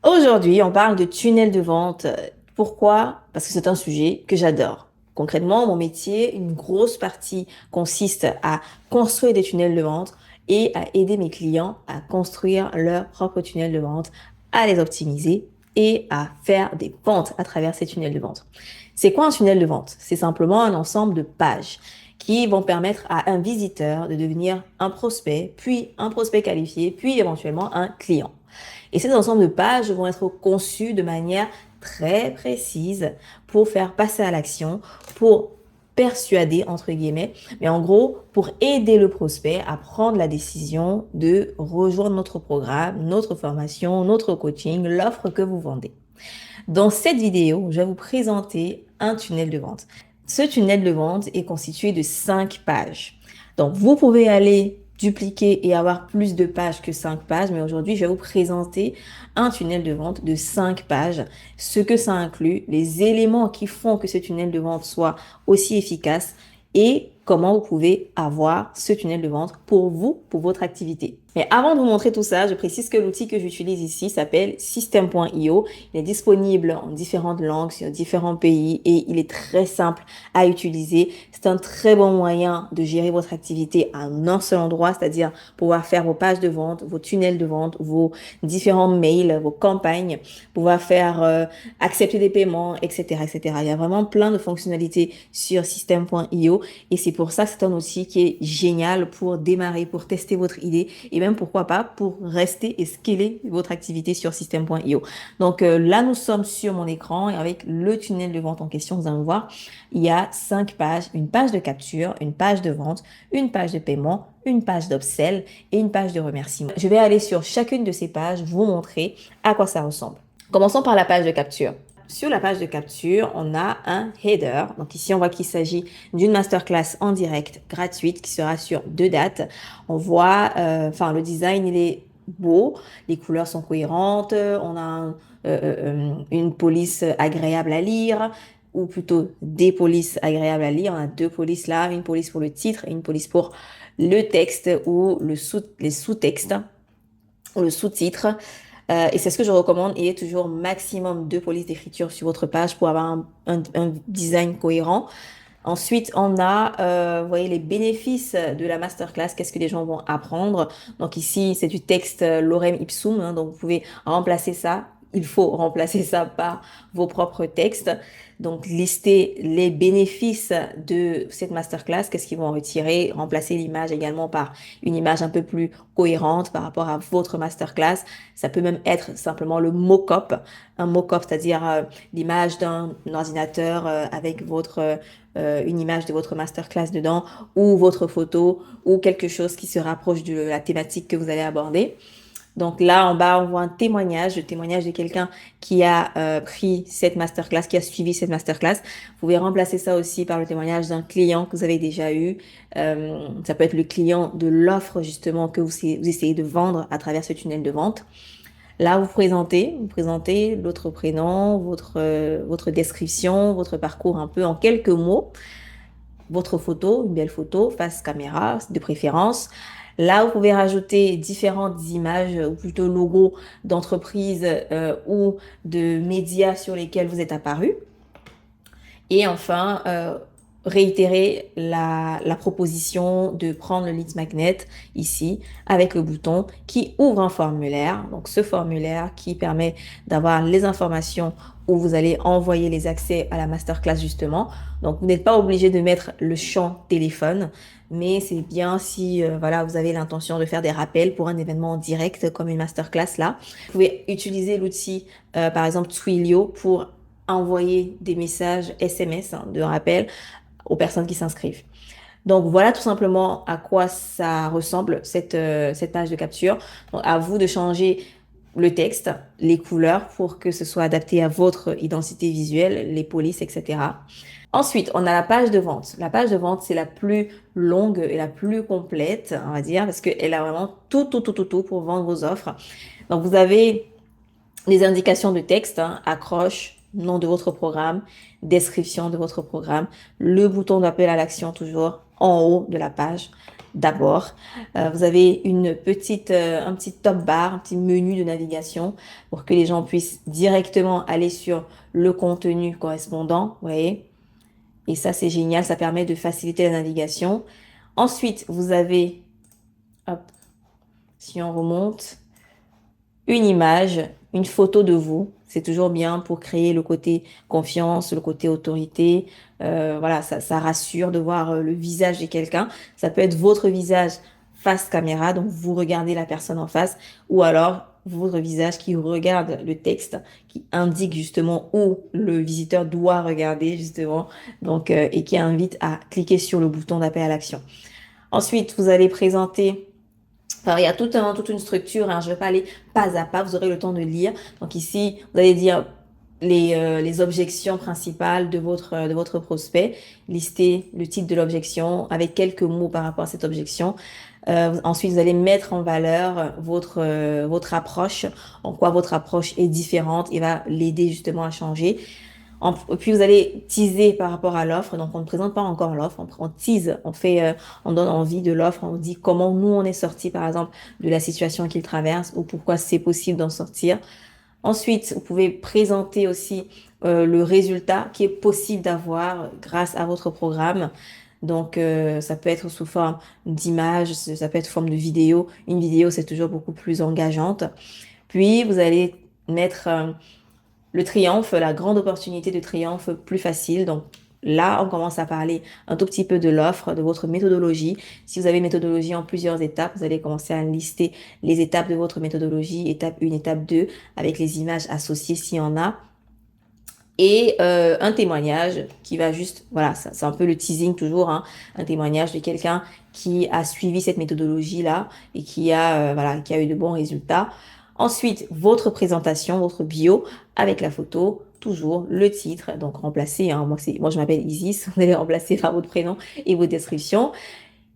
Aujourd'hui, on parle de tunnel de vente. Pourquoi? Parce que c'est un sujet que j'adore. Concrètement, mon métier, une grosse partie consiste à construire des tunnels de vente et à aider mes clients à construire leur propre tunnel de vente, à les optimiser et à faire des ventes à travers ces tunnels de vente. C'est quoi un tunnel de vente? C'est simplement un ensemble de pages qui vont permettre à un visiteur de devenir un prospect, puis un prospect qualifié, puis éventuellement un client. Et ces ensembles de pages vont être conçus de manière très précise pour faire passer à l'action, pour persuader, entre guillemets, mais en gros, pour aider le prospect à prendre la décision de rejoindre notre programme, notre formation, notre coaching, l'offre que vous vendez. Dans cette vidéo, je vais vous présenter un tunnel de vente. Ce tunnel de vente est constitué de 5 pages. Donc, vous pouvez aller dupliquer et avoir plus de pages que 5 pages, mais aujourd'hui, je vais vous présenter un tunnel de vente de 5 pages, ce que ça inclut, les éléments qui font que ce tunnel de vente soit aussi efficace et comment vous pouvez avoir ce tunnel de vente pour vous, pour votre activité. Mais avant de vous montrer tout ça, je précise que l'outil que j'utilise ici s'appelle System.io. Il est disponible en différentes langues, sur différents pays et il est très simple à utiliser. C'est un très bon moyen de gérer votre activité à un seul endroit, c'est-à-dire pouvoir faire vos pages de vente, vos tunnels de vente, vos différents mails, vos campagnes, pouvoir faire accepter des paiements, etc., etc. Il y a vraiment plein de fonctionnalités sur System.io et c'est pour ça que c'est un outil qui est génial pour démarrer, pour tester votre idée et même pourquoi pas pour rester et scaler votre activité sur System.io. Donc là, nous sommes sur mon écran et avec le tunnel de vente en question, vous allez voir, il y a 5 pages, une page de capture, une page de vente, une page de paiement, une page d'upsell et une page de remerciement. Je vais aller sur chacune de ces pages, vous montrer à quoi ça ressemble. Commençons par la page de capture. Sur la page de capture, on a un header. Donc ici, on voit qu'il s'agit d'une masterclass en direct gratuite qui sera sur 2 dates. On voit, le design, il est beau, les couleurs sont cohérentes, on a une police agréable à lire, ou plutôt des polices agréables à lire. On a 2 polices là, une police pour le titre et une police pour le texte ou les sous-textes ou le sous-titre. Et c'est ce que je recommande. Il y a toujours maximum 2 polices d'écriture sur votre page pour avoir un design cohérent. Ensuite, on a, vous voyez, les bénéfices de la masterclass, qu'est-ce que les gens vont apprendre. Donc ici, c'est du texte lorem ipsum, hein, donc vous pouvez remplacer ça. Il faut remplacer ça par vos propres textes. Donc, lister les bénéfices de cette masterclass, qu'est-ce qu'ils vont en retirer, remplacer l'image également par une image un peu plus cohérente par rapport à votre masterclass. Ça peut même être simplement le mock-up, un mock-up, c'est-à-dire l'image d'un ordinateur avec une image de votre masterclass dedans, ou votre photo, ou quelque chose qui se rapproche de la thématique que vous allez aborder. Donc là, en bas, on voit un témoignage, le témoignage de quelqu'un qui a pris cette masterclass, qui a suivi cette masterclass. Vous pouvez remplacer ça aussi par le témoignage d'un client que vous avez déjà eu. Ça peut être le client de l'offre justement que vous essayez de vendre à travers ce tunnel de vente. Là, vous présentez l'autre prénom, votre description, votre parcours un peu en quelques mots, votre photo, une belle photo, face caméra de préférence. Là, vous pouvez rajouter différentes images ou plutôt logos d'entreprises ou de médias sur lesquels vous êtes apparu. Et enfin, réitérer la proposition de prendre le lead magnet ici avec le bouton qui ouvre un formulaire. Donc ce formulaire qui permet d'avoir les informations où vous allez envoyer les accès à la masterclass justement. Donc vous n'êtes pas obligé de mettre le champ téléphone, mais c'est bien si voilà, vous avez l'intention de faire des rappels pour un événement en direct comme une masterclass là. Vous pouvez utiliser l'outil par exemple Twilio pour envoyer des messages SMS de rappel aux personnes qui s'inscrivent. Donc voilà tout simplement à quoi ça ressemble cette page de capture. Donc, à vous de changer le texte, les couleurs pour que ce soit adapté à votre identité visuelle, les polices, etc. Ensuite, on a la page de vente. La page de vente, c'est la plus longue et la plus complète, on va dire, parce qu'elle a vraiment tout pour vendre vos offres. Donc vous avez les indications de texte, hein, accroche, nom de votre programme, description de votre programme, le bouton d'appel à l'action toujours en haut de la page, d'abord. Vous avez un petit top bar, un petit menu de navigation pour que les gens puissent directement aller sur le contenu correspondant, vous voyez. Et ça, c'est génial, ça permet de faciliter la navigation. Ensuite, vous avez, hop, si on remonte, une image, une photo de vous. C'est toujours bien pour créer le côté confiance, le côté autorité. Voilà, ça rassure de voir le visage de quelqu'un. Ça peut être votre visage face caméra, donc vous regardez la personne en face, ou alors votre visage qui regarde le texte, qui indique justement où le visiteur doit regarder justement, donc et qui invite à cliquer sur le bouton d'appel à l'action. Ensuite, vous allez présenter. Enfin, il y a toute une structure, hein. Je ne vais pas aller pas à pas, vous aurez le temps de lire. Donc ici, vous allez dire les objections principales de votre prospect, lister le titre de l'objection avec quelques mots par rapport à cette objection. Ensuite, vous allez mettre en valeur votre approche, en quoi votre approche est différente et va l'aider justement à changer. Puis vous allez teaser par rapport à l'offre. Donc on ne présente pas encore l'offre, on tease, on donne envie de l'offre, on dit comment nous on est sorti par exemple de la situation qu'il traverse ou pourquoi c'est possible d'en sortir. Ensuite, vous pouvez présenter aussi le résultat qui est possible d'avoir grâce à votre programme. Donc, ça peut être sous forme d'image, ça peut être sous forme de vidéo. Une vidéo, c'est toujours beaucoup plus engageante. Puis, vous allez mettre le triomphe, la grande opportunité de triomphe plus facile. Donc là, on commence à parler un tout petit peu de l'offre, de votre méthodologie. Si vous avez une méthodologie en plusieurs étapes, vous allez commencer à lister les étapes de votre méthodologie, étape 1, étape 2, avec les images associées s'il y en a. Et un témoignage qui va juste, voilà, c'est un peu le teasing toujours, hein, un témoignage de quelqu'un qui a suivi cette méthodologie-là et voilà, qui a eu de bons résultats. Ensuite, votre présentation, votre bio avec la photo, toujours le titre, donc remplacé, hein, moi je m'appelle Isis, vous allez remplacer par votre prénom et vos descriptions.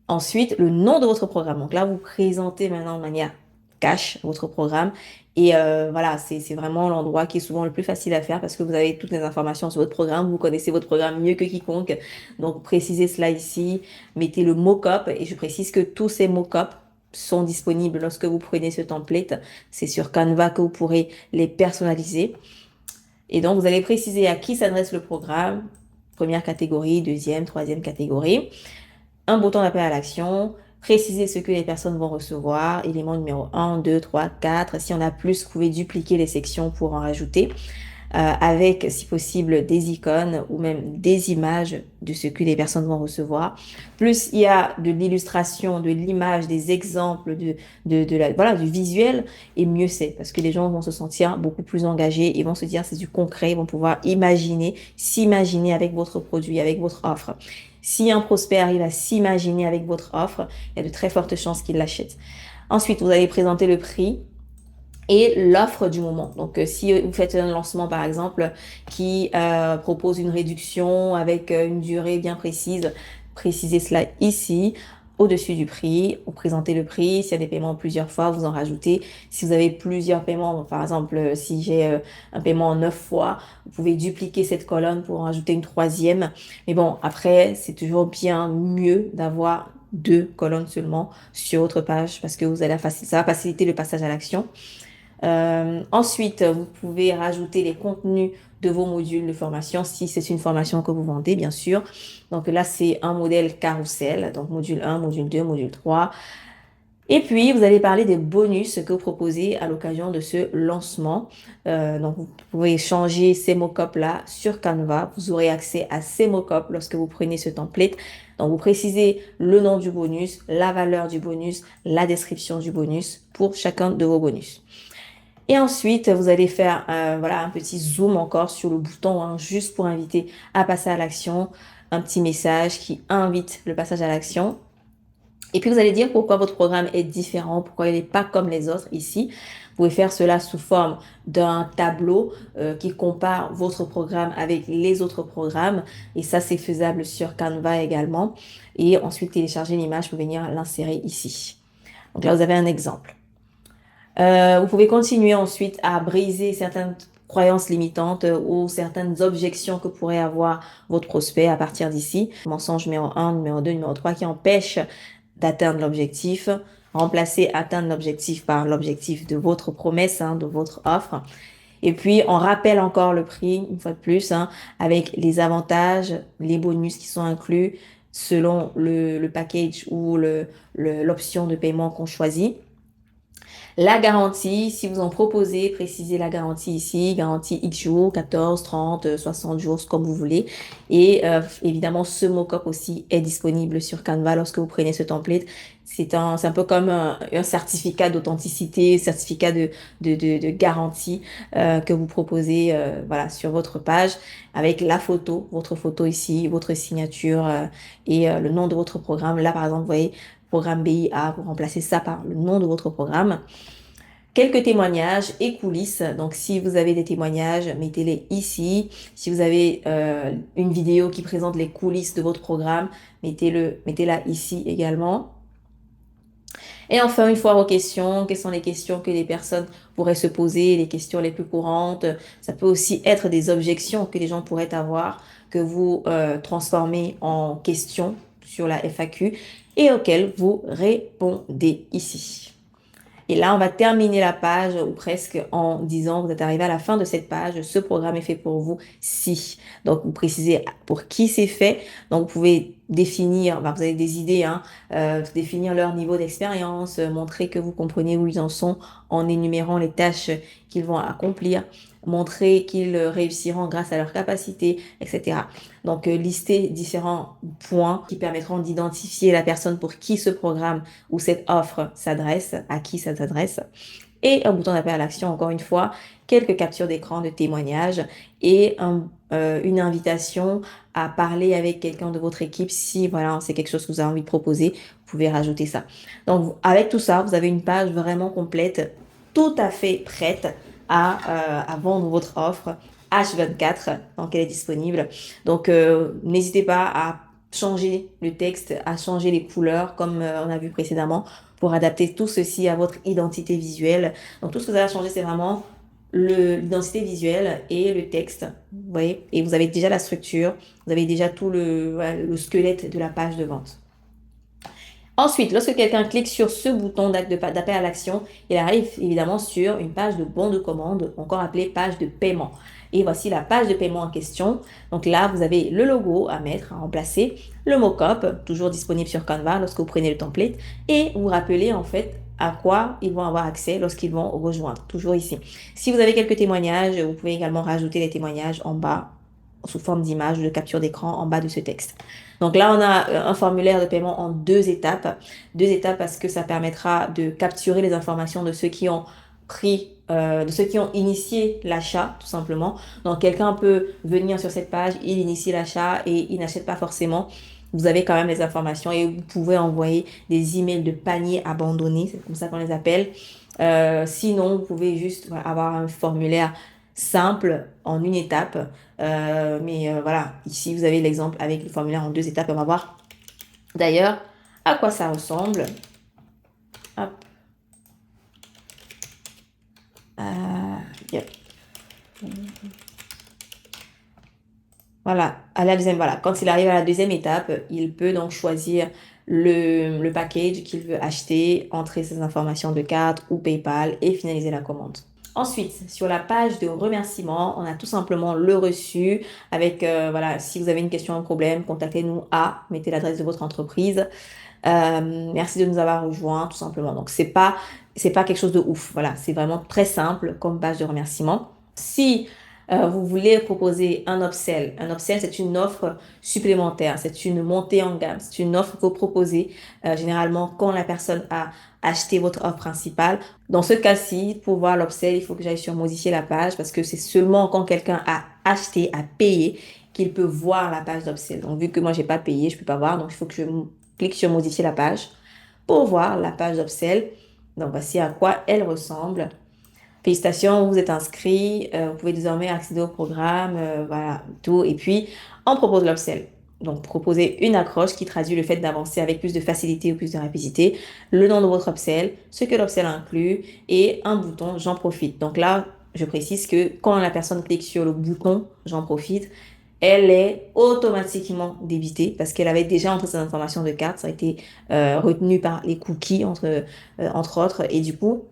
Ensuite, le nom de votre programme. Donc là, vous présentez maintenant de manière cash votre programme. Et voilà, c'est vraiment l'endroit qui est souvent le plus facile à faire parce que vous avez toutes les informations sur votre programme. Vous connaissez votre programme mieux que quiconque. Donc, précisez cela ici. Mettez le mock-up. Et je précise que tous ces mock-up sont disponibles lorsque vous prenez ce template. C'est sur Canva que vous pourrez les personnaliser. Et donc, vous allez préciser à qui s'adresse le programme. Première catégorie, deuxième, troisième catégorie. Un bouton d'appel à l'action, préciser ce que les personnes vont recevoir, élément numéro 1, 2, 3, 4. Si on a plus, vous pouvez dupliquer les sections pour en rajouter, avec, si possible, des icônes ou même des images de ce que les personnes vont recevoir. Plus il y a de l'illustration, de l'image, des exemples, voilà, du visuel, et mieux c'est, parce que les gens vont se sentir beaucoup plus engagés, ils vont se dire c'est du concret, ils vont pouvoir s'imaginer avec votre produit, avec votre offre. Si un prospect arrive à s'imaginer avec votre offre, il y a de très fortes chances qu'il l'achète. Ensuite, vous allez présenter le prix et l'offre du moment. Donc, si vous faites un lancement, par exemple, qui propose une réduction avec une durée bien précise, précisez cela ici. Au-dessus du prix, vous présentez le prix. S'il y a des paiements plusieurs fois, vous en rajoutez. Si vous avez plusieurs paiements, par exemple, si j'ai un paiement en 9 fois, vous pouvez dupliquer cette colonne pour en rajouter une troisième. Mais bon, après, c'est toujours bien mieux d'avoir deux colonnes seulement sur votre page parce que ça va faciliter le passage à l'action. Ensuite, vous pouvez rajouter les contenus de vos modules de formation si c'est une formation que vous vendez, bien sûr. Donc là, c'est un modèle carrousel, donc module 1, module 2, module 3. Et puis, vous allez parler des bonus que vous proposez à l'occasion de ce lancement. Donc, vous pouvez changer ces mock-ups-là sur Canva. Vous aurez accès à ces mock-ups lorsque vous prenez ce template. Donc, vous précisez le nom du bonus, la valeur du bonus, la description du bonus pour chacun de vos bonus. Et ensuite, vous allez faire voilà, un petit zoom encore sur le bouton, hein, juste pour inviter à passer à l'action, un petit message qui invite le passage à l'action. Et puis, vous allez dire pourquoi votre programme est différent, pourquoi il n'est pas comme les autres ici. Vous pouvez faire cela sous forme d'un tableau qui compare votre programme avec les autres programmes. Et ça, c'est faisable sur Canva également. Et ensuite, télécharger l'image pour venir l'insérer ici. Donc là, vous avez un exemple. Vous pouvez continuer ensuite à briser certaines croyances limitantes ou certaines objections que pourrait avoir votre prospect à partir d'ici. Mensonge numéro 1, numéro 2, numéro 3 qui empêchent d'atteindre l'objectif. Remplacez atteindre l'objectif par l'objectif de votre promesse, de votre offre. Et puis, on rappelle encore le prix, une fois de plus, avec les avantages, les bonus qui sont inclus selon le package ou l'option de paiement qu'on choisit. La garantie, si vous en proposez, précisez la garantie ici, garantie X jours, 14, 30, 60 jours, comme vous voulez. Et évidemment, ce mock-up aussi est disponible sur Canva lorsque vous prenez ce template. C'est un peu comme un certificat d'authenticité, certificat de garantie que vous proposez voilà, sur votre page avec la photo, votre photo ici, votre signature et le nom de votre programme. Là, par exemple, vous voyez, programme BIA, vous remplacez ça par le nom de votre programme. Quelques témoignages et coulisses. Donc, si vous avez des témoignages, mettez-les ici. Si vous avez une vidéo qui présente les coulisses de votre programme, mettez-la ici également. Et enfin, une fois aux questions, quelles sont les questions que les personnes pourraient se poser, les questions les plus courantes. Ça peut aussi être des objections que les gens pourraient avoir, que vous transformez en questions sur la FAQ et auxquelles vous répondez ici. Et là, on va terminer la page ou presque en disant, vous êtes arrivé à la fin de cette page, ce programme est fait pour vous si. Donc, vous précisez pour qui c'est fait. Donc, vous pouvez définir, vous avez des idées, définir leur niveau d'expérience, montrer que vous comprenez où ils en sont en énumérant les tâches qu'ils vont accomplir, montrer qu'ils réussiront grâce à leur capacité, etc. Donc, lister différents points qui permettront d'identifier la personne pour qui ce programme où cette offre s'adresse, à qui ça s'adresse. Et un bouton d'appel à l'action, encore une fois, quelques captures d'écran de témoignages et une invitation à parler avec quelqu'un de votre équipe si voilà, c'est quelque chose que vous avez envie de proposer, vous pouvez rajouter ça. Donc, avec tout ça, vous avez une page vraiment complète, tout à fait prête à vendre votre offre H24, donc elle est disponible. Donc, n'hésitez pas à changer le texte, à changer les couleurs comme on a vu précédemment pour adapter tout ceci à votre identité visuelle. Donc tout ce que vous avez à changer, c'est vraiment l'identité visuelle et le texte. Vous voyez? Et vous avez déjà la structure, vous avez déjà tout le squelette de la page de vente. Ensuite, lorsque quelqu'un clique sur ce bouton d'appel à l'action, il arrive évidemment sur une page de bon de commande, encore appelée page de paiement. Et voici la page de paiement en question. Donc là, vous avez le logo à mettre, à remplacer, le mock-up, toujours disponible sur Canva lorsque vous prenez le template, et vous rappelez en fait à quoi ils vont avoir accès lorsqu'ils vont rejoindre, toujours ici. Si vous avez quelques témoignages, vous pouvez également rajouter les témoignages en bas, sous forme d'image, de capture d'écran en bas de ce texte. Donc là, on a un formulaire de paiement en deux étapes. Deux étapes parce que ça permettra de capturer les informations de ceux qui ont de ceux qui ont initié l'achat, tout simplement. Donc, quelqu'un peut venir sur cette page, il initie l'achat et il n'achète pas forcément. Vous avez quand même les informations et vous pouvez envoyer des emails de panier abandonné, c'est comme ça qu'on les appelle. Sinon, vous pouvez juste avoir un formulaire simple en une étape. Mais voilà, ici, vous avez l'exemple avec le formulaire en deux étapes. On va voir d'ailleurs à quoi ça ressemble. Hop. Yep. Voilà, quand il arrive à la deuxième étape, il peut donc choisir le package qu'il veut acheter, entrer ses informations de carte ou PayPal et finaliser la commande. Ensuite, sur la page de remerciement, on a tout simplement le reçu avec, voilà, si vous avez une question, un problème, contactez-nous mettez l'adresse de votre entreprise. Merci de nous avoir rejoints, tout simplement. Donc, c'est pas quelque chose de ouf. Voilà, c'est vraiment très simple comme page de remerciement. Si vous voulez proposer un upsell, c'est une offre supplémentaire, c'est une montée en gamme, c'est une offre que vous proposez généralement quand la personne a acheté votre offre principale. Dans ce cas-ci, pour voir l'upsell, il faut que j'aille sur modifier la page parce que c'est seulement quand quelqu'un a acheté, a payé, qu'il peut voir la page d'upsell. Donc, vu que moi, j'ai pas payé, je peux pas voir. Donc, il faut que je clique sur modifier la page pour voir la page d'upsell. Donc, voici à quoi elle ressemble. Félicitations, vous êtes inscrit, vous pouvez désormais accéder au programme, voilà, tout. Et puis, on propose l'upsell. Donc, proposer une accroche qui traduit le fait d'avancer avec plus de facilité ou plus de rapidité, le nom de votre upsell, ce que l'upsell inclut et un bouton « J'en profite ». Donc là, je précise que quand la personne clique sur le bouton « J'en profite », elle est automatiquement débitée parce qu'elle avait déjà entré ses informations de carte. Ça a été retenu par les cookies, entre autres. Et du coup,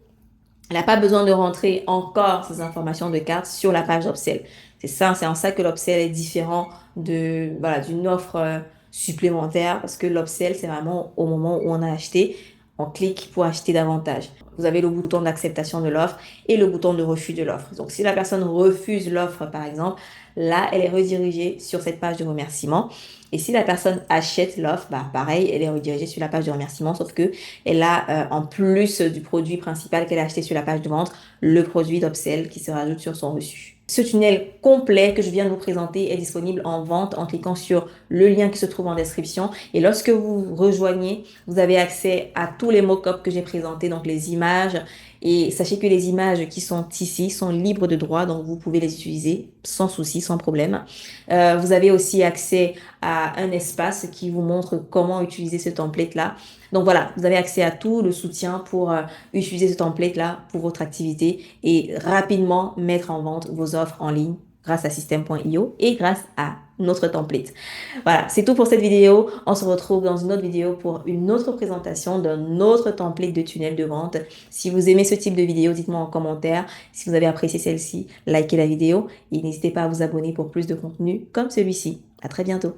elle n'a pas besoin de rentrer encore ces informations de carte sur la page d'upsell. C'est ça, c'est en ça que l'upsell est différent voilà, d'une offre supplémentaire parce que l'upsell, c'est vraiment au moment où on a acheté, on clique pour acheter davantage. Vous avez le bouton d'acceptation de l'offre et le bouton de refus de l'offre. Donc, si la personne refuse l'offre, par exemple, là, elle est redirigée sur cette page de remerciement. Et si la personne achète l'offre, bah, pareil, elle est redirigée sur la page de remerciement, sauf que elle a, en plus du produit principal qu'elle a acheté sur la page de vente, le produit d'upsell qui se rajoute sur son reçu. Ce tunnel complet que je viens de vous présenter est disponible en vente en cliquant sur le lien qui se trouve en description. Et lorsque vous rejoignez, vous avez accès à tous les mock-ups que j'ai présentés, donc les images. Et sachez que les images qui sont ici sont libres de droit, donc vous pouvez les utiliser sans souci, sans problème. Vous avez aussi accès à un espace qui vous montre comment utiliser ce template-là. Donc voilà, vous avez accès à tout le soutien pour utiliser ce template-là pour votre activité et rapidement mettre en vente vos offres en ligne grâce à System.io et grâce à notre template. Voilà, c'est tout pour cette vidéo. On se retrouve dans une autre vidéo pour une autre présentation d'un autre template de tunnel de vente. Si vous aimez ce type de vidéo, dites-moi en commentaire. Si vous avez apprécié celle-ci, likez la vidéo et n'hésitez pas à vous abonner pour plus de contenu comme celui-ci. À très bientôt.